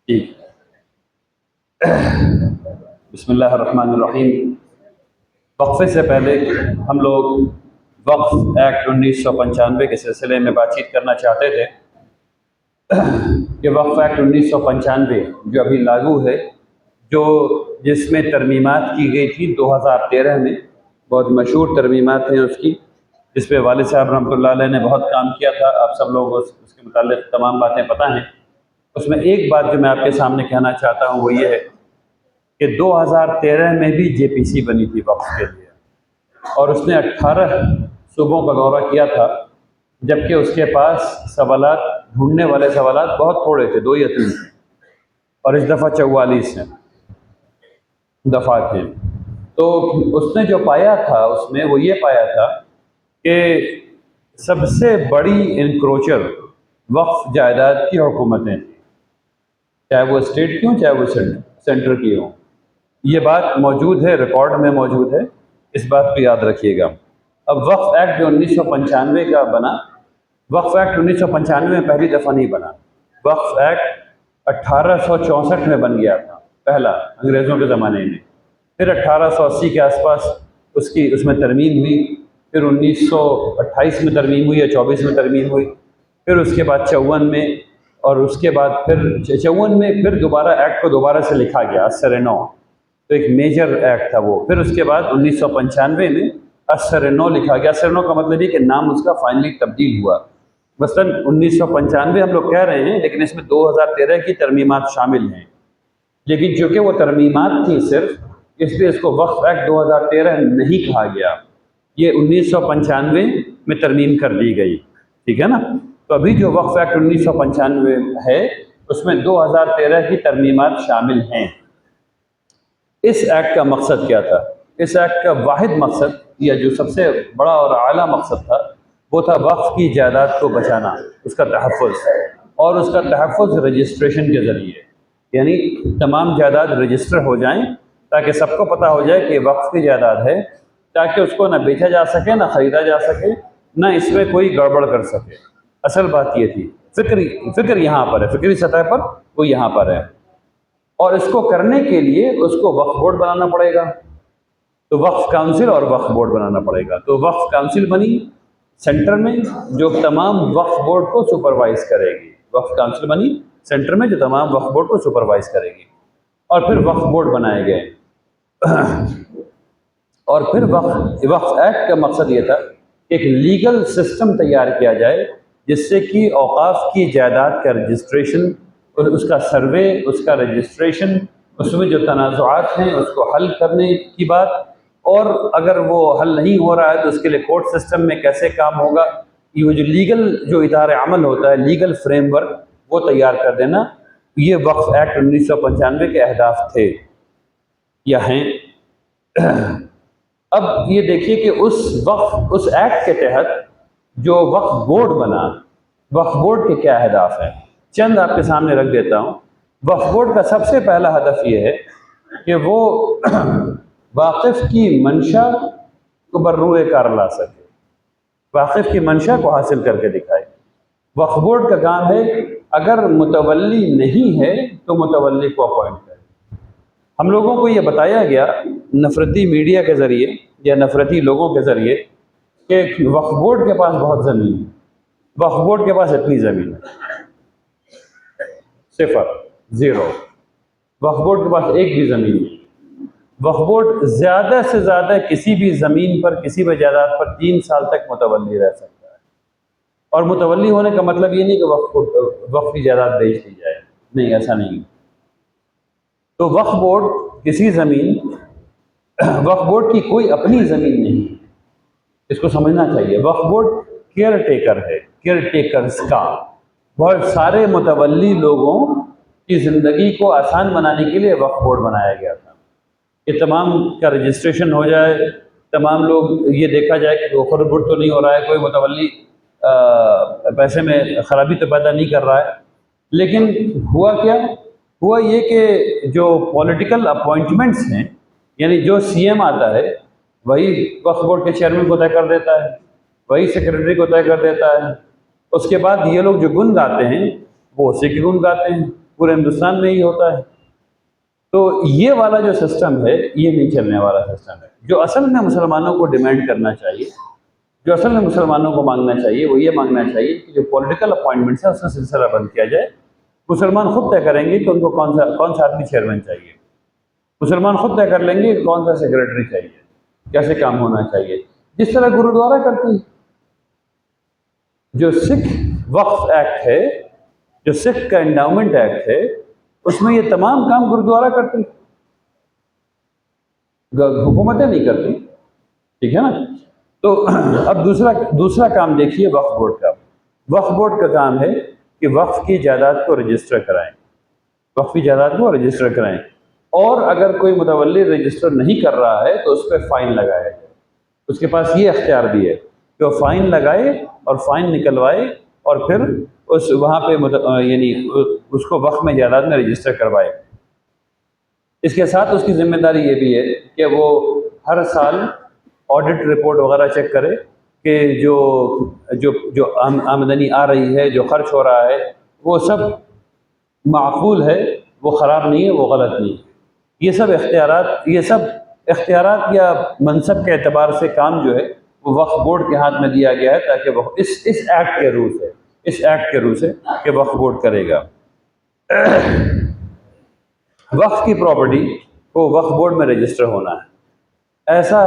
ठीक। बिस्मिल्लाहिर्रहमानिर्रहीम। वक्फे से पहले हम लोग वक्फ एक्ट 1995 के सिलसिले में बातचीत करना चाहते थे कि वक्फ एक्ट 1995 जो अभी लागू है, जो जिसमें तरमीमात की गई थी 2013 में, बहुत मशहूर तरमीमात हैं उसकी, जिस पे वालिद साहब रहमतुल्लाह अलैह ने बहुत काम किया था। आप सब लोग उसके मुताल्लिक़ तमाम बातें पता हैं। उसमें एक बात जो मैं आपके सामने कहना चाहता हूँ वो ये है कि 2013 में भी जेपीसी बनी थी वक्फ के लिए, और उसने 18 सूबों का दौरा किया था, जबकि उसके पास सवालात ढूंढने वाले सवालात बहुत थोड़े थे, 2 या 3 थे, और इस दफ़ा 44 दफ़ा थे। तो उसने जो पाया था उसमें वो ये पाया था कि सबसे बड़ी इंक्रोचर वक्फ जायदाद की हुकूमतें थी, चाहे वो स्टेट की हों चाहे वो सेंटर की हों। ये बात मौजूद है, रिकॉर्ड में मौजूद है, इस बात को याद रखिएगा। अब वक्फ एक्ट जो 1995 का बना, वक्फ एक्ट 1995 में पहली दफ़ा नहीं बना। वक्फ एक्ट 1864 में बन गया था पहला, अंग्रेज़ों के ज़माने में। फिर 1880 के आसपास उसमें तरमीम हुई, फिर 1928 में तरमीम हुई या 24 में तरमीम हुई, फिर उसके बाद 54 में, और उसके बाद फिर 54 में फिर दोबारा एक्ट को दोबारा से लिखा गया, असर-ए-नौ, तो एक मेजर एक्ट था वो। फिर उसके बाद 1995 में असर-ए-नौ लिखा गया। असर-ए-नौ का मतलब ये कि नाम उसका फाइनली तब्दील हुआ। मसलन 1995 हम लोग कह रहे हैं, लेकिन इसमें 2013 की तरमीमात शामिल हैं। लेकिन चूँकि वो तरमीमात थी सिर्फ, इसलिए इसको वक्फ एक्ट 2013 नहीं कहा गया, ये 1995 में तरमीम कर दी गई। ठीक है ना। तो अभी जो वक्फ एक्ट 1995 है उसमें 2013 की तरमीमात शामिल हैं। इस एक्ट का मकसद क्या था? इस एक्ट का वाहिद मकसद, या जो सबसे बड़ा और आला मकसद था, वो था वक्फ की जायदाद को बचाना, उसका तहफ़्फ़ुज़, और उसका तहफ़्फ़ुज़ रजिस्ट्रेशन के ज़रिए, यानी तमाम जायदाद रजिस्टर हो जाएं ताकि सबको पता हो जाए कि वक्फ की जायदाद है, ताकि उसको ना बेचा जा सके, ना ख़रीदा जा सके, ना इसमें कोई गड़बड़ कर सके। असल बात ये थी। फ़िक्र यहाँ पर है, फ़िक्री सतह पर वो यहाँ पर है, और इसको करने के लिए उसको वक्फ बोर्ड बनाना पड़ेगा, तो वक्फ काउंसिल और वक्फ बोर्ड बनाना पड़ेगा। तो वक्फ काउंसिल बनी सेंटर में, जो तमाम वक्फ बोर्ड को सुपरवाइज़ करेगी। वक्फ काउंसिल बनी सेंटर में, जो तमाम वक्फ बोर्ड को सुपरवाइज़ करेगी। और फिर वक्फ बोर्ड बनाए गए। और फिर वक्फ एक्ट का मकसद ये था कि एक लीगल सिस्टम तैयार किया जाए, जिससे कि औकाफ की जायदाद का रजिस्ट्रेशन, उसका सर्वे, उसका रजिस्ट्रेशन, उसमें जो तनाज़ुआत हैं उसको हल करने की बात, और अगर वो हल नहीं हो रहा है तो उसके लिए कोर्ट सिस्टम में कैसे काम होगा, ये जो लीगल जो इदारे अमल होता है, लीगल फ्रेमवर्क, वो तैयार कर देना। ये वक्फ एक्ट 1995 के अहदाफ थे या हैं। अब ये देखिए कि उस एक्ट के तहत जो वक्फ बोर्ड बना, वक्फ बोर्ड के क्या अहदाफ हैं, चंद आपके सामने रख देता हूँ। वक्फ बोर्ड का सबसे पहला हदफ ये है कि वो वाक़िफ़ की मंशा को बर्रुए कार ला सके, वाक़िफ़ की मंशा को हासिल करके दिखाए। वक्फ बोर्ड का काम है, अगर मुतवल्ली नहीं है तो मुतवल्ली को अपॉइंट करे। हम लोगों को ये बताया गया नफ़रती मीडिया के ज़रिए या नफ़रती लोगों के ज़रिए कि वक्फ बोर्ड के पास बहुत ज़मीन है, वक्फ बोर्ड के पास इतनी ज़मीन है, सिफर, ज़ीरो। वक्फ बोर्ड के पास एक भी ज़मीन नहीं। वक्फ बोर्ड ज़्यादा से ज़्यादा किसी भी ज़मीन पर, किसी भी जायदाद पर 3 साल तक मुतवल्ली रह सकता है। और मुतवल्ली होने का मतलब ये नहीं कि वक्फ की जायदाद बेच दी जाए, नहीं, ऐसा नहीं। तो वक्फ बोर्ड किसी ज़मीन, वक्फ बोर्ड की कोई अपनी ज़मीन नहीं, इसको समझना चाहिए। वक्फ बोर्ड केयर टेकर है, केयर टेकर्स का। बहुत सारे मुतवल्ली लोगों की ज़िंदगी को आसान बनाने के लिए वक्फ बोर्ड बनाया गया था कि तमाम का रजिस्ट्रेशन हो जाए, तमाम लोग, ये देखा जाए कि वो खुरबुर तो नहीं हो रहा है, कोई मुतवल्ली पैसे में ख़राबी तो पैदा नहीं कर रहा है। लेकिन हुआ क्या? हुआ ये कि जो पॉलिटिकल अपॉइंटमेंट्स हैं, यानी जो सीएम आता है वही वक्फ बोर्ड के चेयरमैन को तय कर देता है, वही सेक्रेटरी को तय कर देता है। उसके बाद ये लोग जो गुन गाते हैं वो उसी के गुन गाते हैं, पूरे हिंदुस्तान में ही होता है। तो ये वाला जो सिस्टम है ये नहीं चलने वाला सिस्टम है। जो असल में मुसलमानों को डिमांड करना चाहिए, जो असल में मुसलमानों को मांगना चाहिए, वो ये मांगना चाहिए कि जो पॉलिटिकल अपॉइंटमेंट्स है उसका सिलसिला बंद किया जाए। मुसलमान खुद तय करेंगे कि उनको कौन सा आदमी चेयरमैन चाहिए। मुसलमान खुद तय कर लेंगे कि कौन सा सेक्रेटरी चाहिए, कैसे काम होना चाहिए, जिस तरह गुरुद्वारा करती है। जो सिख वक्फ एक्ट है, जो सिख का एंडाउमेंट एक्ट है, उसमें ये तमाम काम गुरुद्वारा करती, हुकूमतें नहीं करती। ठीक है ना। तो अब दूसरा काम देखिए वक्फ बोर्ड का। वक्फ बोर्ड का काम है कि वक्फ की जायदाद को रजिस्टर कराएं, वक्फ की जायदाद को रजिस्टर कराएं, और अगर कोई मुतवल्ली रजिस्टर नहीं कर रहा है तो उस पर फ़ाइन लगाया जाए। उसके पास ये अख्तियार भी है कि वो फ़ाइन लगाए और फ़ाइन निकलवाए और फिर उस वहाँ पे यानी उसको वक्फ में जायदाद में रजिस्टर करवाए। इसके साथ उसकी जिम्मेदारी ये भी है कि वो हर साल ऑडिट रिपोर्ट वगैरह चेक करे कि जो जो जो आमदनी आ रही है, जो खर्च हो रहा है, वो सब माकूल है, वो ख़राब नहीं है, वो गलत नहीं है। ये सब इख्तियारात या मनसब के एतबार से काम जो है वो वक्फ बोर्ड के हाथ में दिया गया है, ताकि वो इस एक्ट के रूल से कि वक्फ बोर्ड करेगा। वक्फ की प्रॉपर्टी को वक्फ बोर्ड में रजिस्टर होना है, ऐसा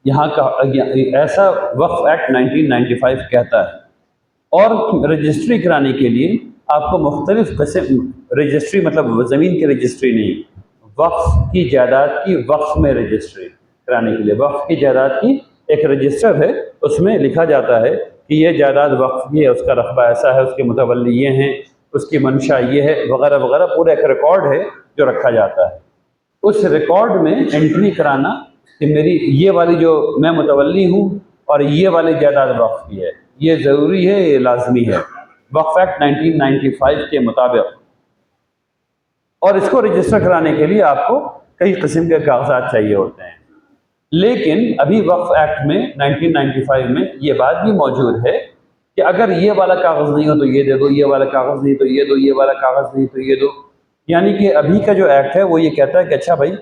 ऐसा वक्फ एक्ट 1995 कहता है। और रजिस्ट्री कराने के लिए आपको मुख्तलिफ किस्म रजिस्ट्री, मतलब ज़मीन की रजिस्ट्री नहीं, वक्फ की जायदाद की वक्फ में रजिस्ट्री कराने के लिए वक्फ की जायदाद की एक रजिस्टर है, उसमें लिखा जाता है कि ये जायदाद वक्फ की है, उसका रकबा ऐसा है, उसके मुतवल्ली ये हैं, उसकी मंशा ये है, वगैरह वगैरह, पूरा एक रिकॉर्ड है जो रखा जाता है। उस रिकॉर्ड में एंट्री कराना कि मेरी ये वाली जो मैं मुतवल्ली हूँ और ये वाली जायदाद वक्फ की है, ये ज़रूरी है, ये लाजमी है वक्फ एक्ट 1995 के मुताबिक। और इसको रजिस्टर कराने के लिए आपको कई किस्म के कागजात चाहिए होते हैं। लेकिन अभी वक्फ एक्ट में 1995 में ये बात भी मौजूद है कि अगर ये वाला कागज़ नहीं हो तो ये दे दो, ये वाला कागज़ नहीं तो ये दो, ये वाला कागज़ नहीं तो ये दो। यानी कि अभी का जो एक्ट है वो ये कहता है कि अच्छा भाई,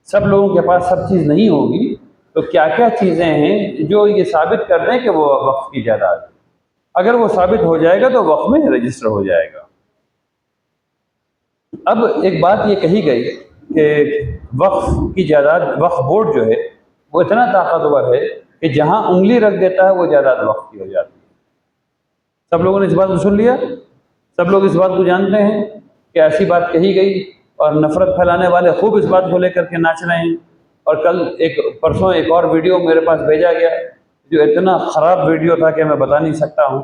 सब लोगों के पास सब चीज़ नहीं होगी, तो क्या क्या चीज़ें हैं जो ये साबित कर रहे हैं कि वो वक्फ की जायदाद है। अगर वो साबित हो जाएगा तो वक्फ में रजिस्टर हो जाएगा। अब एक बात ये कही गई कि वक्फ की जायदाद, वक्फ बोर्ड जो है वो इतना ताकतवर है कि जहां उंगली रख देता है वो जायदाद वक्फ की हो जाती है। सब लोगों ने इस बात को सुन लिया, सब लोग इस बात को जानते हैं कि ऐसी बात कही गई, और नफरत फैलाने वाले खूब इस बात को लेकर के नाच रहे हैं। और परसों एक और वीडियो मेरे पास भेजा गया जो इतना ख़राब वीडियो था कि मैं बता नहीं सकता हूँ।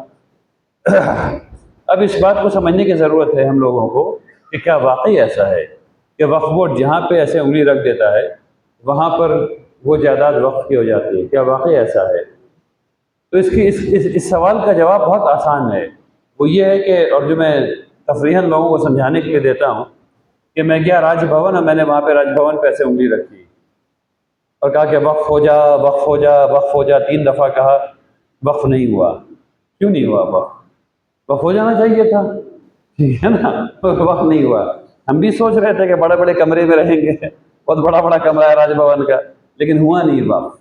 अब इस बात को समझने की ज़रूरत है हम लोगों को कि क्या वाकई ऐसा है कि वक्फ बोर्ड जहाँ पे ऐसे उंगली रख देता है वहाँ पर वो जायदाद वक्फ की हो जाती है। क्या वाकई ऐसा है? तो इस सवाल का जवाब बहुत आसान है। वो ये है कि, और जो मैं तफरीहन लोगों को समझाने के लिए देता हूँ, कि मैं गया राजभवन और मैंने वहाँ पे राजभवन पे ऐसे उंगली रखी और कहा कि वक्फ हो जा, वक्फ हो जा, वक्फ हो जा। 3 दफ़ा कहा, वक्फ नहीं हुआ। क्यों नहीं हुआ? वक्फ हो जाना चाहिए था, ठीक है ना। वक्फ नहीं हुआ। हम भी सोच रहे थे कि बड़े बड़े कमरे में रहेंगे, बहुत बड़ा बड़ा कमरा है राजभवन का, लेकिन हुआ नहीं वक्फ।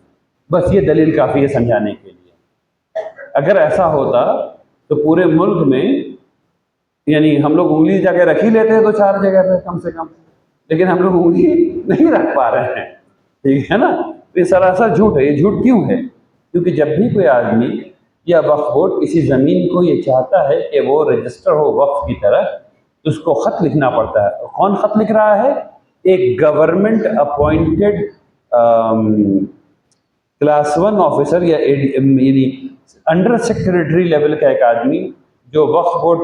बस ये दलील काफ़ी है समझाने के लिए। अगर ऐसा होता तो पूरे मुल्क में, यानी हम लोग उंगली जाके रख ही लेते हैं तो 4 जगह पे कम से कम, लेकिन हम लोग उंगली नहीं रख पा रहे हैं, ठीक है ना। तो ये सरासर झूठ है। ये झूठ क्यों है? क्योंकि जब भी कोई आदमी या वक्फ बोर्ड किसी ज़मीन को ये चाहता है कि वो रजिस्टर हो वक्फ की तरह, तो उसको ख़त लिखना पड़ता है। कौन ख़त लिख रहा है? एक गवर्नमेंट अपॉइंटेड क्लास 1 ऑफिसर या यानी अंडर सेक्रेटरी लेवल का एक आदमी जो वक्फ बोर्ड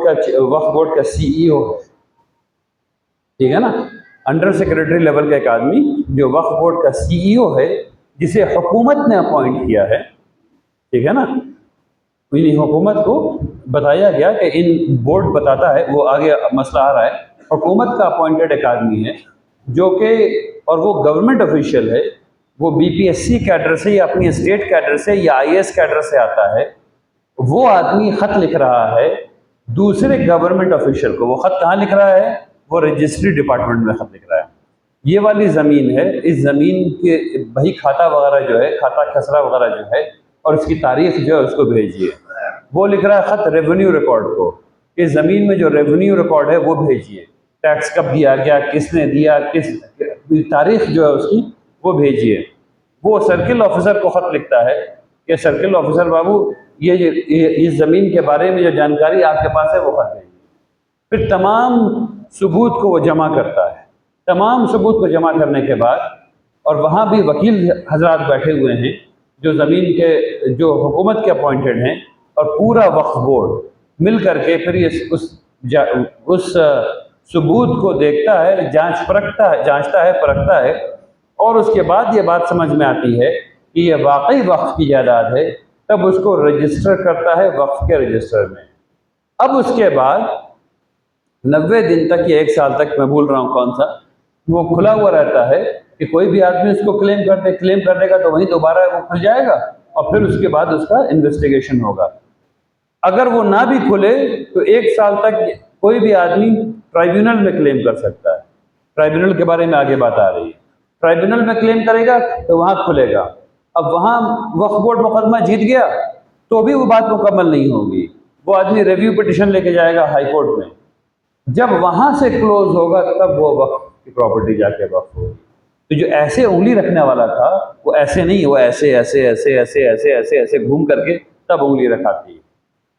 का CEO है, ठीक है ना। अंडर सेक्रेटरी लेवल का एक आदमी जो वक्फ बोर्ड का CEO है, जिसे हुकूमत ने अपॉइंट किया है, ठीक है ना। यानी हुकूमत को बताया गया कि इन बोर्ड बताता है, वो आगे मसला आ रहा है, हुकूमत का अपॉइंटेड एक आदमी है जो कि, और वो गवर्नमेंट ऑफिशियल है, वो BPSC कैडर से या अपनी स्टेट कैडर से या IAS कैडर से आता है। वो आदमी ख़त लिख रहा है दूसरे गवर्नमेंट ऑफिशियल को। वो ख़त कहाँ लिख रहा है? वो रजिस्ट्री डिपार्टमेंट में ख़त लिख रहा है, ये वाली ज़मीन है, इस ज़मीन के बही खाता वगैरह जो है, खाता खसरा वगैरह जो है, और इसकी तारीख जो है उसको भेजिए। वो लिख रहा है ख़त रेवेन्यू रिकॉर्ड को, कि ज़मीन में जो रेवेन्यू रिकॉर्ड है वो भेजिए, टैक्स कब दिया गया, किसने दिया, किस तारीख जो है उसकी वो भेजिए। वो सर्किल ऑफिसर को ख़त लिखता है कि सर्किल ऑफिसर बाबू ये इस ज़मीन के बारे में जो जानकारी आपके पास है वो ख़त भेजिए। फिर तमाम सबूत को वो जमा करता है। तमाम सबूत को जमा करने के बाद, और वहाँ भी वकील हजरात बैठे हुए हैं जो ज़मीन के जो हुकूमत के अपॉइंटेड हैं, और पूरा वक्फ बोर्ड मिल करके फिर ये उस सबूत को देखता है, जांचता है, परखता है, और उसके बाद ये बात समझ में आती है कि ये वाकई वक्फ की जायदाद है, तब उसको रजिस्टर करता है वक्फ के रजिस्टर में। अब उसके बाद 90 दिन तक या 1 साल तक, मैं भूल रहा हूँ कौन सा, वो खुला हुआ रहता है कि कोई भी आदमी उसको क्लेम कर देगा तो वहीं दोबारा वो खुल जाएगा, और फिर उसके बाद उसका इन्वेस्टिगेशन होगा। अगर वो ना भी खुले तो 1 साल तक कोई भी आदमी ट्राइब्यूनल में क्लेम कर सकता है। ट्राइब्यूनल के बारे में आगे बात आ रही है। ट्राइब्यूनल में क्लेम करेगा तो वहाँ खुलेगा। अब वहाँ वक्फ बोर्ड मुकदमा जीत गया तो भी वो बात मुकम्मल नहीं होगी, वो आदमी रिव्यू पिटिशन लेके जाएगा हाई कोर्ट में। जब वहाँ से क्लोज होगा तब वो वक्फ की प्रॉपर्टी जाके वक्फ होगी। तो जो ऐसे उंगली रखने वाला था वो ऐसे नहीं, वो ऐसे ऐसे ऐसे ऐसे ऐसे ऐसे ऐसे घूम करके तब उंगली रखाती है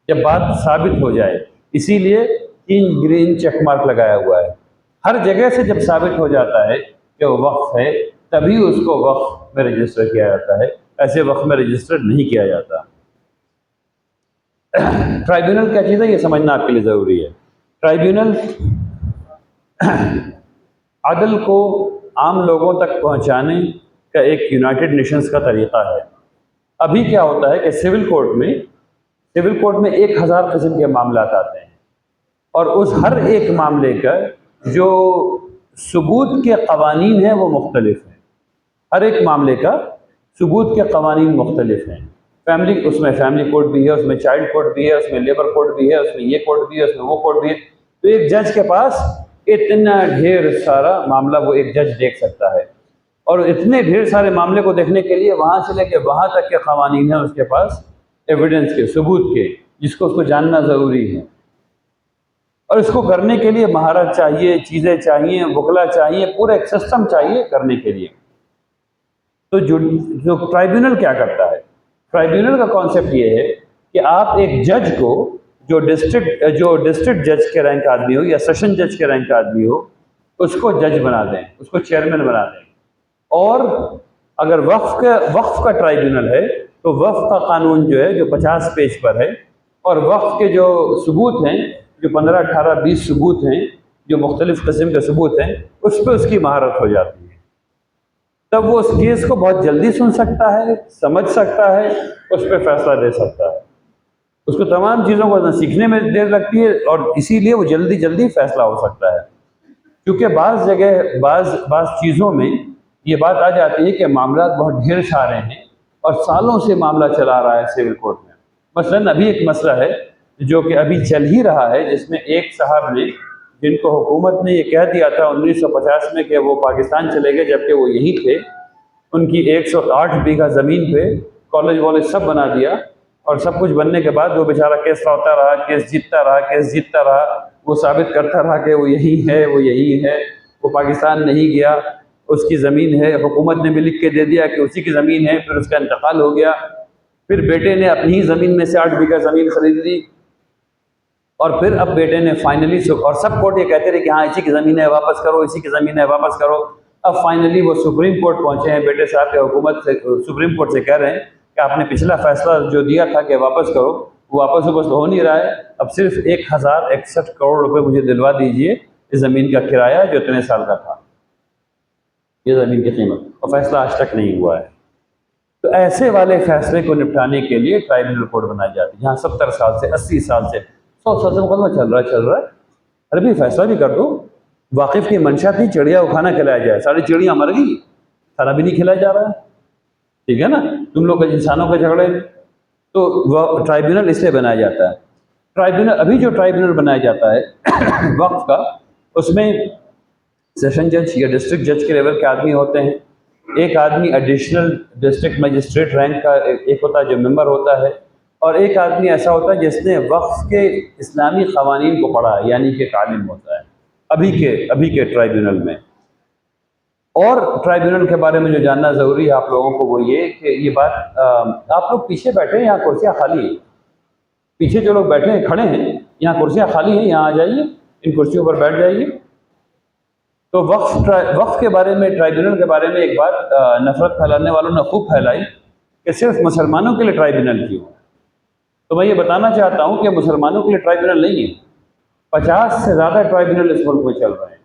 जब बात साबित हो जाए। इसीलिए 3 ग्रीन चेक मार्क लगाया हुआ है। हर जगह से जब साबित हो जाता है कि वो वक्फ है तभी उसको वक्फ में रजिस्टर किया जाता है, ऐसे वक्फ में रजिस्टर नहीं किया जाता। ट्राइब्यूनल क्या चीज़ है ये समझना आपके लिए ज़रूरी है। ट्राइब्यूनल अदल को आम लोगों तक पहुंचाने का एक यूनाइटेड नेशंस का तरीक़ा है। अभी क्या होता है कि सिविल कोर्ट में 1000 किस्म के मामला आते हैं, और उस हर एक मामले का जो सबूत के कवानीन हैं वो मुख्तलिफ हैं। हर एक मामले का सबूत के कवानीन मुख्तलिफ हैं। उसमें फैमिली कोड भी है, उसमें चाइल्ड कोड भी है, उसमें लेबर कोड भी है, उसमें ये कोड भी है, उसमें वो कोड भी है। तो एक जज के पास इतना ढेर सारा मामला वो एक जज देख सकता है, और इतने ढेर सारे मामले को देखने के लिए वहाँ से लेके वहाँ तक के कवानीन हैं उसके पास, एविडेंस के, सबूत के, जिसको उसको जानना ज़रूरी है। और इसको करने के लिए महारत चाहिए, चीज़ें चाहिए, वकला चाहिए, पूरा एक सिस्टम चाहिए करने के लिए। तो जो ट्राइब्यूनल क्या करता है, ट्राइब्यूनल का कॉन्सेप्ट ये है कि आप एक जज को जो डिस्ट्रिक्ट जज के रैंक आदमी हो या सेशन जज के रैंक आदमी हो, उसको जज बना दें, उसको चेयरमैन बना दें। और अगर वक्फ का ट्राइब्यूनल है तो वक्फ का कानून जो है, जो 50 पेज पर है, और वक्फ के जो सबूत हैं, जो 15, 18, 20 सबूत हैं, जो मुख्तलिफ़ किस्म के सबूत हैं, उस पर उसकी महारत हो जाती है। तब वो उस केस को बहुत जल्दी सुन सकता है, समझ सकता है, उस पर फैसला दे सकता है। उसको तमाम चीज़ों को सीखने में देर लगती है, और इसीलिए वो जल्दी फैसला हो सकता है। क्योंकि बाज़ जगह बाज़ चीज़ों में ये बात आ जाती है कि मामला बहुत ढेर सारे हैं और सालों से मामला चला रहा है सिविल कोर्ट में। मसलन अभी एक मसला है जो कि अभी चल ही रहा है, जिसमें एक साहब ने, जिनको हुकूमत ने ये कह दिया था 1950 में कि वो पाकिस्तान चले गए जबकि वो यहीं थे, उनकी 108 बीघा ज़मीन पे कॉलेज वॉलेज सब बना दिया, और सब कुछ बनने के बाद वो बेचारा केस लड़ता रहा, केस जीतता रहा, वो साबित करता रहा कि वो यही है, वो पाकिस्तान नहीं गया, उसकी ज़मीन है, हुकूमत ने भी लिख के दे दिया कि उसी की ज़मीन है। फिर उसका इंतकाल हो गया, फिर बेटे ने अपनी ही ज़मीन में से 8 बीघा ज़मीन खरीद ली, और फिर अब बेटे ने फाइनली, और सब कोर्ट ये कहते रहे कि हाँ इसी की ज़मीन है वापस करो, इसी की ज़मीन है वापस करो। अब फाइनली वो सुप्रीम कोर्ट पहुँचे हैं, बेटे साहब के हुकूमत से, सुप्रीम कोर्ट से कह रहे हैं कि आपने पिछला फैसला जो दिया था कि वापस करो, वो वापस तो हो नहीं रहा है। अब सिर्फ 1061 करोड़ रुपये मुझे दिलवा दीजिए इस ज़मीन का किराया जो इतने साल का था, ये ज़मीन की कीमत, और फैसला आज तक नहीं हुआ है। तो ऐसे वाले फैसले को निपटाने के लिए ट्राइब्यूनल कोर्ट बनाई जाती है, जहाँ 70 साल से 80 साल से 100 साल से मुकदमा चल रहा है। अरे भाई फैसला भी कर दो। वाकिफ़ की मंशा थी चिड़िया को खाना खिलाया जाए, सारी चिड़िया मर गई, खाना भी नहीं खिलाया जा रहा है, ठीक है ना। तुम लोग इंसानों के झगड़े, तो वह ट्राइब्यूनल इसलिए बनाया जाता है। अभी जो ट्राइब्यूनल बनाया जाता है वक्फ का, उसमें सेशन जज या डिस्ट्रिक्ट जज के लेवल के आदमी होते हैं, एक आदमी एडिशनल डिस्ट्रिक्ट मजिस्ट्रेट रैंक का एक होता है जो मेंबर होता है, और एक आदमी ऐसा होता है जिसने वक्फ के इस्लामी क़वानीन को पढ़ा है, यानी कि आलिम होता है अभी के ट्राइब्यूनल में। और ट्राइब्यूनल के बारे में जो जानना ज़रूरी है आप लोगों को वो ये कि ये बात आप लोग पीछे बैठे हैं, यहाँ कुर्सियाँ खाली हैं, पीछे जो लोग बैठे हैं खड़े हैं, यहाँ कुर्सियाँ खाली हैं, यहाँ आ जाइए, इन कुर्सियों पर बैठ जाइए। तो वक्फ के बारे में, ट्राइब्यूनल के बारे में एक बात नफरत फैलाने वालों ने खूब फैलाई कि सिर्फ मुसलमानों के लिए ट्राइब्यूनल क्यों। तो मैं ये बताना चाहता हूँ कि मुसलमानों के लिए ट्राइब्यूनल नहीं है, 50 से ज़्यादा ट्राइब्यूनल इस मुल्क में चल रहे हैं,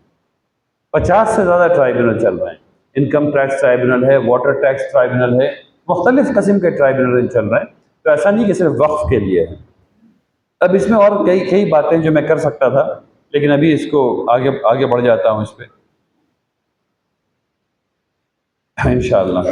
50 से ज़्यादा ट्राइब्यूनल चल रहे हैं। इनकम टैक्स ट्राइब्यूनल है, वाटर टैक्स ट्राइब्यूनल है, मुख्तलिफ किस्म के ट्राइब्यूनल चल रहे हैं। तो ऐसा नहीं कि सिर्फ वक्फ के लिए है। अब इसमें और कई कई बातें जो मैं कर सकता था, लेकिन अभी इसको आगे बढ़ जाता हूँ इस पर इंशाअल्लाह।